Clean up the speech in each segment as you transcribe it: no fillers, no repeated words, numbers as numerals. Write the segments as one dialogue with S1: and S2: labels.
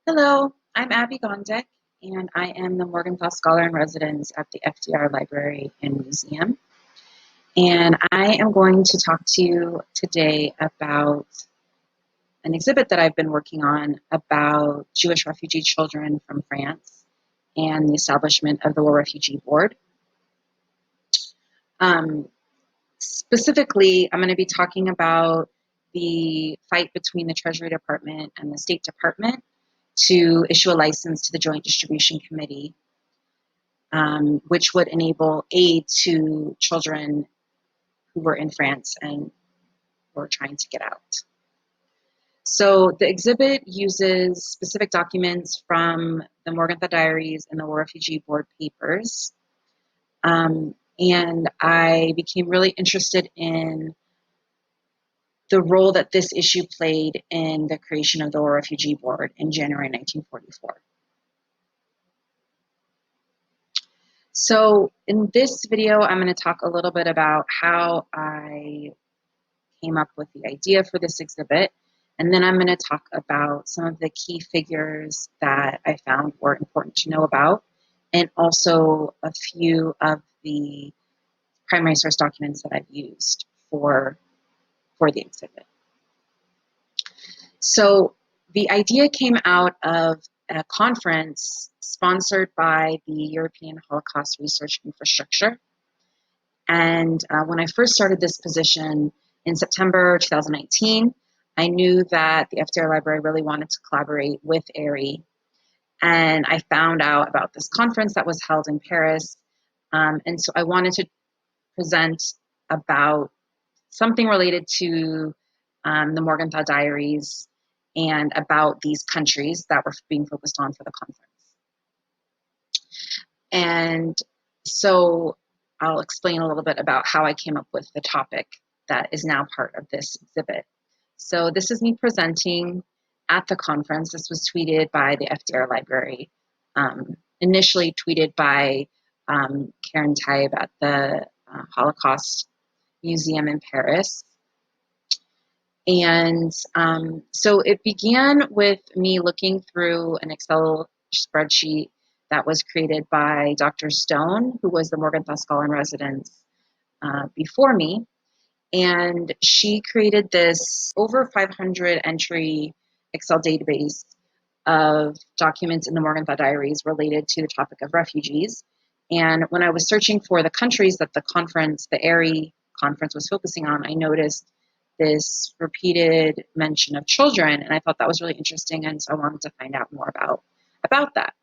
S1: Hello, I'm Abby Gondek, and I am the Morgenthau Scholar in Residence at the FDR Library and Museum. And I am going to talk to you today about an exhibit that I've been working on about Jewish refugee children from France and the establishment of the War Refugee Board. Um, Specifically, I'm going to be talking about the fight between the Treasury Department and the State Department to issue a license to the Joint Distribution Committee, which would enable aid to children who were in France and were trying to get out. So the exhibit uses specific documents from the Morgenthau Diaries and the War Refugee Board papers. And I became really interested in the role that this issue played in the creation of the War Refugee Board in January 1944. So in this video, I'm going to talk a little bit about how I came up with the idea for this exhibit, and then I'm going to talk about some of the key figures that I found were important to know about, and also a few of the primary source documents that I've used for the exhibit. So the idea came out of a conference sponsored by the European Holocaust Research Infrastructure. And when I first started this position in September 2019, I knew that the FDR Library really wanted to collaborate with ARI. And I found out about this conference that was held in Paris. And so I wanted to present about something related to the Morgenthau Diaries and about these countries that were being focused on for the conference. And so I'll explain a little bit about how I came up with the topic that is now part of this exhibit. So this is me presenting at the conference. This was tweeted by the FDR Library, initially tweeted by Karen Taib at the Holocaust Museum in Paris. And so it began with me looking through an Excel spreadsheet that was created by Dr. Stone, who was the Morgenthau Scholar in Residence before me. And she created this over 500 entry Excel database of documents in the Morgenthau Diaries related to the topic of refugees. And when I was searching for the countries that the conference, the ARI conference, was focusing on, I noticed this repeated mention of children, and I thought that was really interesting, and so I wanted to find out more about that.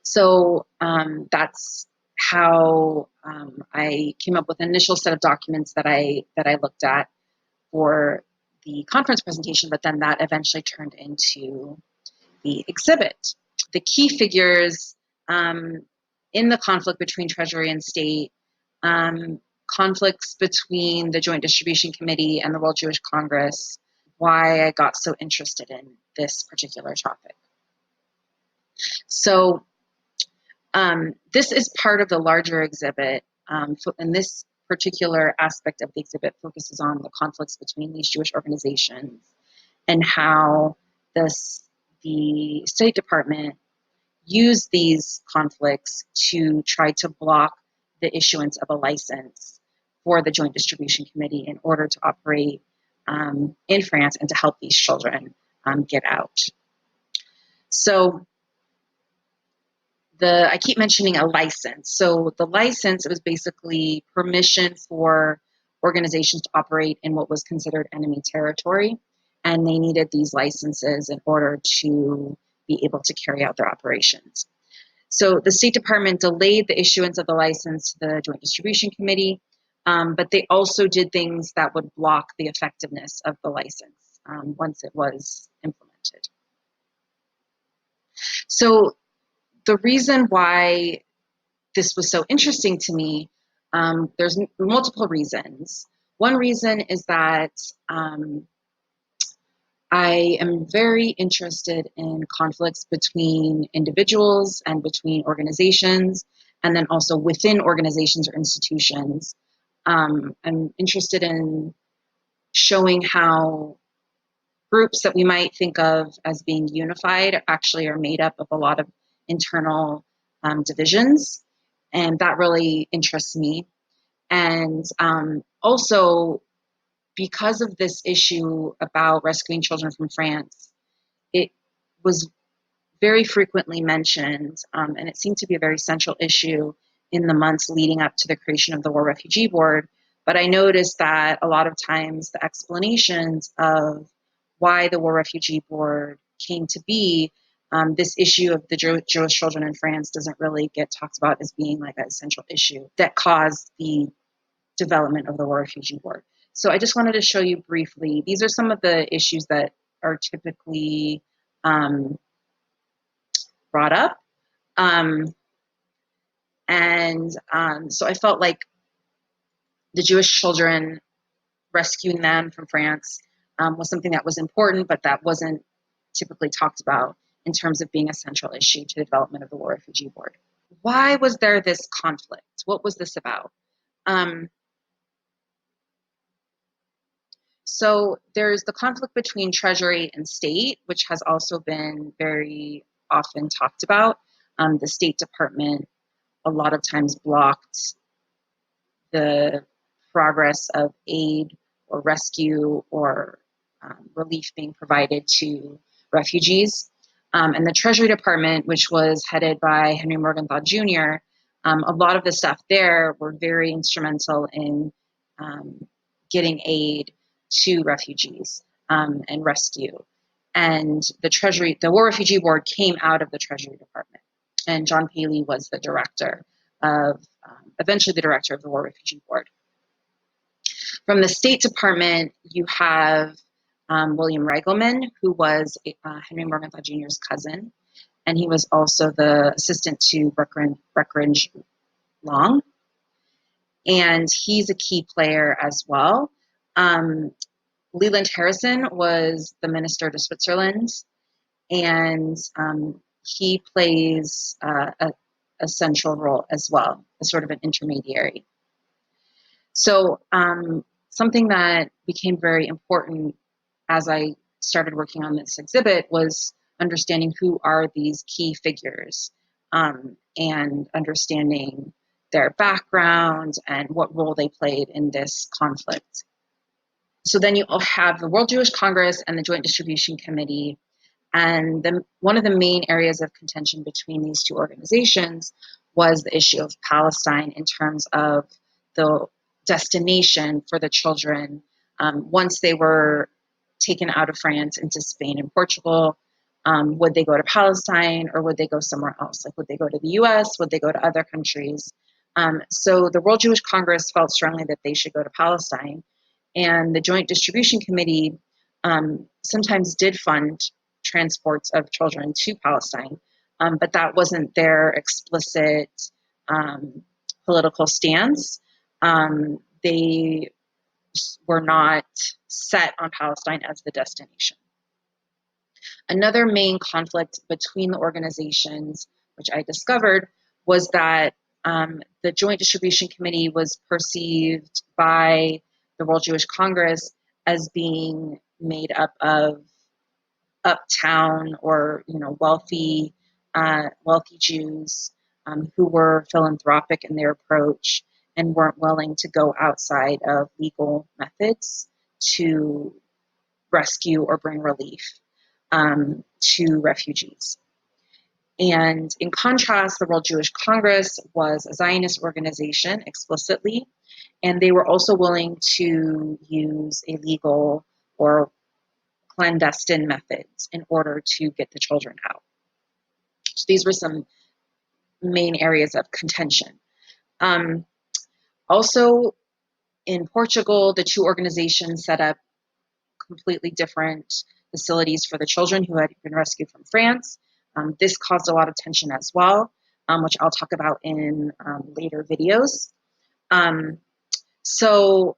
S1: So that's how I came up with an initial set of documents that I looked at for the conference presentation, but then that eventually turned into the exhibit. The key figures in the conflict between Treasury and State, conflicts between the Joint Distribution Committee and the World Jewish Congress, why I got so interested in this particular topic. So this is part of the larger exhibit, and this particular aspect of the exhibit focuses on the conflicts between these Jewish organizations and how the State Department used these conflicts to try to block the issuance of a license for the Joint Distribution Committee in order to operate in France and to help these children get out. So I keep mentioning a license. So the license, it was basically permission for organizations to operate in what was considered enemy territory, and they needed these licenses in order to be able to carry out their operations. So the State Department delayed the issuance of the license to the Joint Distribution Committee, but they also did things that would block the effectiveness of the license once it was implemented. So the reason why this was so interesting to me, there's multiple reasons. One reason is that I am very interested in conflicts between individuals and between organizations, and then also within organizations or institutions. I'm interested in showing how groups that we might think of as being unified actually are made up of a lot of internal divisions, and that really interests me. And also, because of this issue about rescuing children from France, it was very frequently mentioned, and it seemed to be a very central issue in the months leading up to the creation of the War Refugee Board. But I noticed that a lot of times the explanations of why the War Refugee Board came to be, this issue of the Jewish children in France doesn't really get talked about as being like a central issue that caused the development of the War Refugee Board. So I just wanted to show you briefly, these are some of the issues that are typically brought up. So I felt like the Jewish children, rescuing them from France, was something that was important, but that wasn't typically talked about in terms of being a central issue to the development of the War Refugee Board. Why was there this conflict? What was this about? So there's the conflict between Treasury and State, which has also been very often talked about. The State Department a lot of times blocked the progress of aid or rescue or relief being provided to refugees. And the Treasury Department, which was headed by Henry Morgenthau Jr., a lot of the staff there were very instrumental in getting aid to refugees and rescue. And the War Refugee Board came out of the Treasury Department. And John Paley was the director eventually the director of the War Refugee Board. From the State Department, you have William Reigelman, who was Henry Morgenthau Jr.'s cousin, and he was also the assistant to Breckinridge Long, and he's a key player as well. Leland Harrison was the minister to Switzerland, and he plays a central role as well, as sort of an intermediary. So something that became very important as I started working on this exhibit was understanding who are these key figures and understanding their background and what role they played in this conflict. So then you have the World Jewish Congress and the Joint Distribution Committee. And one of the main areas of contention between these two organizations was the issue of Palestine in terms of the destination for the children once they were taken out of France into Spain and Portugal. Would they go to Palestine or would they go somewhere else? Like, would they go to the US? Would they go to other countries? So the World Jewish Congress felt strongly that they should go to Palestine. And the Joint Distribution Committee sometimes did fund transports of children to Palestine, but that wasn't their explicit political stance. They were not set on Palestine as the destination. Another main conflict between the organizations, which I discovered, was that the Joint Distribution Committee was perceived by the World Jewish Congress as being made up of uptown or wealthy Jews who were philanthropic in their approach and weren't willing to go outside of legal methods to rescue or bring relief to refugees. And in contrast, the World Jewish Congress was a Zionist organization explicitly, and they were also willing to use illegal or clandestine methods in order to get the children out. So these were some main areas of contention. Also, in Portugal, the two organizations set up completely different facilities for the children who had been rescued from France. This caused a lot of tension as well, which I'll talk about in later videos. So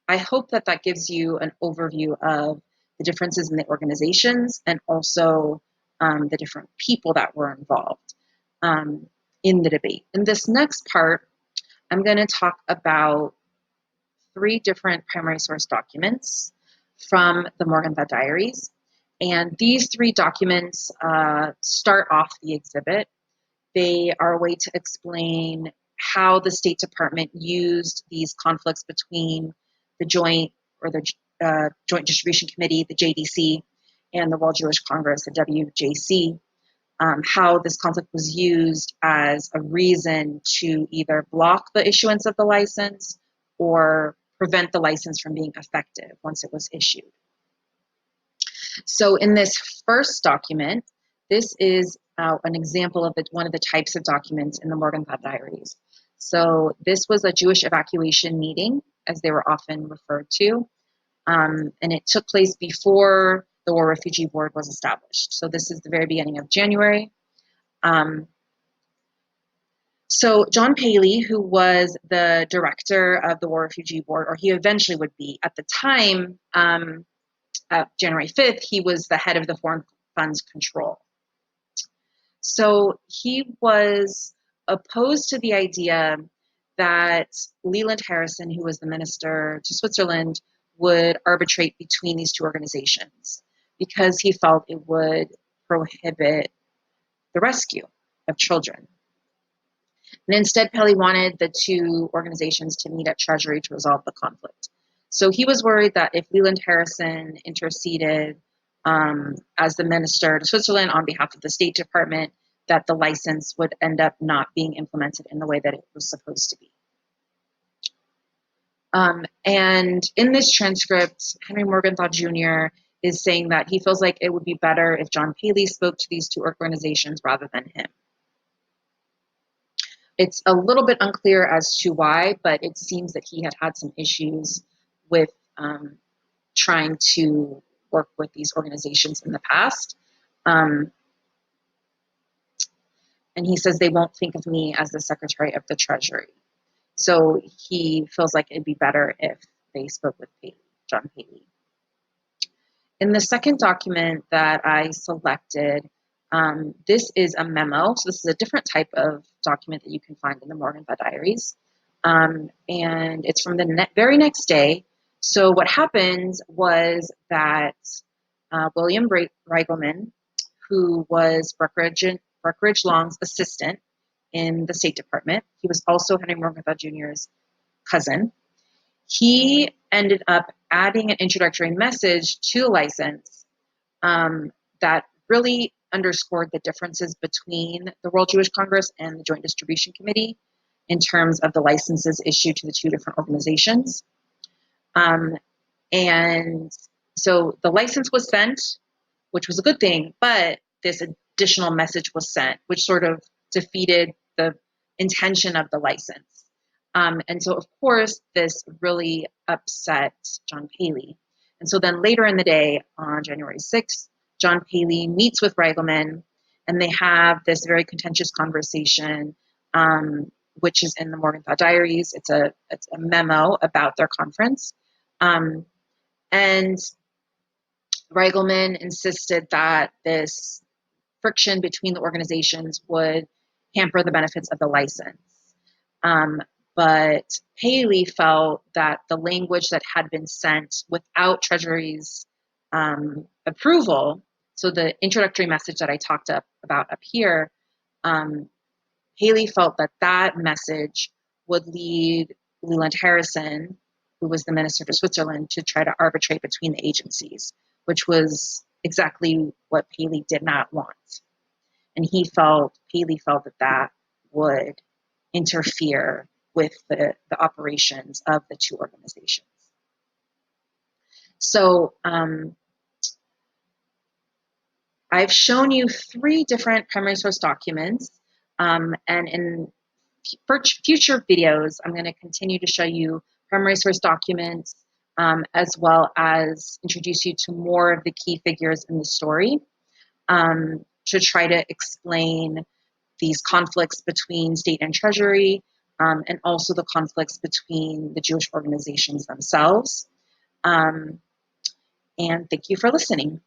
S1: I hope that gives you an overview of the differences in the organizations and also the different people that were involved in the debate. In this next part, I'm going to talk about 3 different primary source documents from the Morgenthau diaries. And these three documents start off the exhibit. They are a way to explain how the State Department used these conflicts between the Joint Joint Distribution Committee, the JDC, and the World Jewish Congress, the WJC, how this conflict was used as a reason to either block the issuance of the license or prevent the license from being effective once it was issued. So in this first document, this is an example of one of the types of documents in the Morgenthau diaries. So this was a Jewish evacuation meeting, as they were often referred to, and it took place before the War Refugee Board was established. So this is the very beginning of January. So John Paley, who was the director of the War Refugee Board, or he eventually would be at the time, January 5th, he was the head of the Foreign Funds Control. So he was opposed to the idea that Leland Harrison, who was the minister to Switzerland, would arbitrate between these two organizations because he felt it would prohibit the rescue of children. And instead, Paley wanted the two organizations to meet at Treasury to resolve the conflict. So he was worried that if Leland Harrison interceded as the minister to Switzerland on behalf of the State Department, that the license would end up not being implemented in the way that it was supposed to be. And in this transcript, Henry Morgenthau Jr. is saying that he feels like it would be better if John Paley spoke to these two organizations rather than him. It's a little bit unclear as to why, but it seems that he had some issues with trying to work with these organizations in the past. And he says they won't think of me as the Secretary of the Treasury. So he feels like it'd be better if they spoke with John Paley. In the second document that I selected, this is a memo. So this is a different type of document that you can find in the Morgenthau diaries. And it's from the very next day. So what happened was that William Reigelman, who was Breckinridge Long's assistant in the State Department, he was also Henry Morgenthau Jr.'s cousin. He ended up adding an introductory message to the license that really underscored the differences between the World Jewish Congress and the Joint Distribution Committee in terms of the licenses issued to the two different organizations. And so the license was sent, which was a good thing, but this additional message was sent, which sort of defeated the intention of the license. And so, of course, this really upset John Paley. And so then later in the day, on January 6th, John Paley meets with Reigelman, and they have this very contentious conversation, which is in the Morgenthau diaries. It's a memo about their conference. And Reigelman insisted that this friction between the organizations would hamper the benefits of the license. But Paley felt that the language that had been sent without Treasury's approval, so the introductory message that I talked about up here, Paley felt that that message would lead Leland Harrison, who was the minister to Switzerland, to try to arbitrate between the agencies, which was exactly what Paley did not want. And Paley felt that that would interfere with the operations of the two organizations. So I've shown you three different primary source documents, and in future videos, I'm going to continue to show you primary source documents, as well as introduce you to more of the key figures in the story, to try to explain these conflicts between state and treasury, and also the conflicts between the Jewish organizations themselves. And thank you for listening.